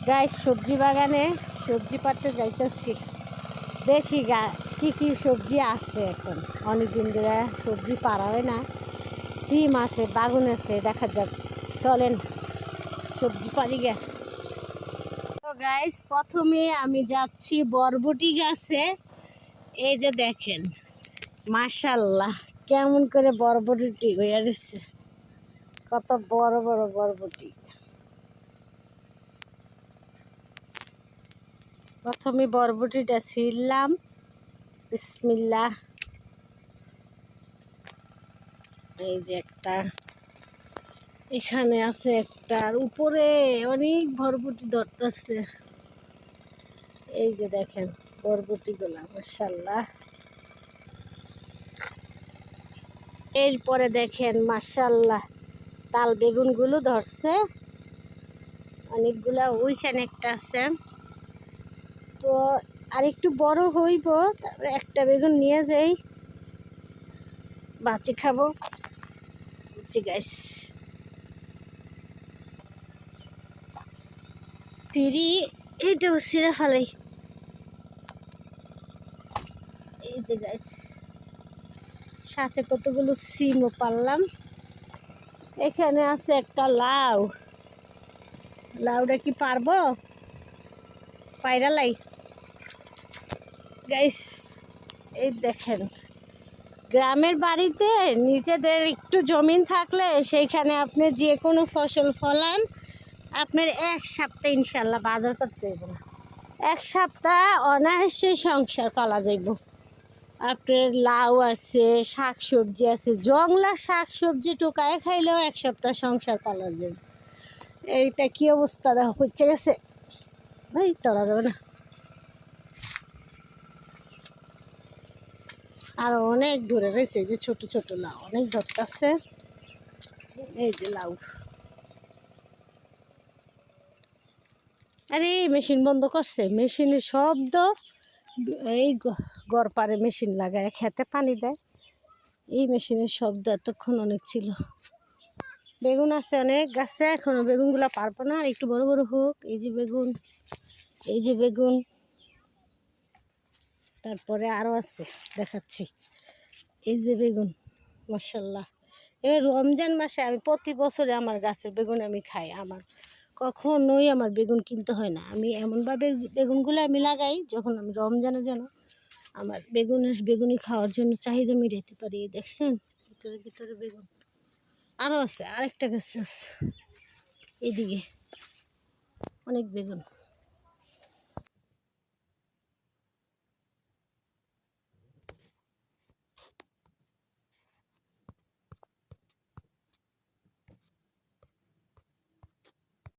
Guys সবজি বাগানে সবজি পাড়তে যাইতেছি। দেখি কি কি সবজি আছে। এখন অনেকদিন ধরে সবজি পাড়া হয় না। সিম আছে, বাগুন আছে, দেখা যাক। চলেন সবজি পাড়ি গে। তো গাইস প্রথমে আমি যাচ্ছি বরবটি গাছে। এই যে দেখেন, মাশাআল্লাহ কেমন করে বরবটি হয়ে গেছে, কত বড় বড় বরবটি। প্রথমে বরবটিটা ছিললাম, বিসমিল্লাহ। এই যে একটা, এখানে আছে একটা, আর উপরে অনেক বরবটি ধরতেছে। এই যে দেখেন বরবটি গুলা, মাশাআল্লাহ। এরপরে দেখেন মাশাআল্লাহ তাল বেগুন গুলো ধরছে অনেকগুলা। ওইখানে একটা আছে। তো আর একটু বড় হইব, তারপরে একটা বেগুন নিয়ে যাই, বাঁচি খাবো। বুঝছি গাইস, তিরি এইটাও ছিঁড়ে ফেলাই। এই যে গাইস, সাথে কতগুলো সিমও পারলাম। এখানে আছে একটা লাউ। লাউটা কি পারবো? পায়রালাই গাইস। এই দেখেন, গ্রামের বাড়িতে নিজেদের একটু জমিন থাকলে সেইখানে আপনি যে কোনো ফসল ফলান, আপনার এক সপ্তাহ ইনশাল্লাহ বাজার করতে হইব না। এক সপ্তাহ অনায়াসে সংসার পালা যাইব। আপনার লাউ আছে, শাক সবজি আছে, জংলা শাক সবজি টোকায় খাইলেও এক সপ্তাহ সংসার পালা যাবে। এইটা কি অবস্থা দেখো, পচে গেছে ভাই, তোলা যাবে না। আর অনেক দূরে রয়েছে, এই যে ছোট ছোট লাউ অনেক ধরতেছে। এই যে লাউ। আরে মেশিন বন্ধ করছে, মেশিনের শব্দ। এই গড় পারে মেশিন লাগায় খেতে পানি দেয়, এই মেশিনের শব্দ এতক্ষণ অনেক ছিল। বেগুন আছে অনেক গাছে, এখনো বেগুনগুলা পারবো না, একটু বড় বড় হোক। এই যে বেগুন, এই যে বেগুন, তারপরে আরো আছে দেখাচ্ছি। এই যে বেগুন, মাশাআল্লাহ। এবার রমজান মাসে আমি প্রতি বছরে আমার গাছের বেগুন আমি খাই। আমার কখনোই আমার বেগুন কিনতে হয় না। আমি এমনভাবে বেগুনগুলো আমি লাগাই, যখন আমি রমজানে যেন আমার বেগুনি খাওয়ার জন্য চাহিদা মিটাতে পারি। দেখছেন ভিতরে ভিতরে বেগুন আরও আছে, আরেকটা গাছ আছে এইদিকে, অনেক বেগুন।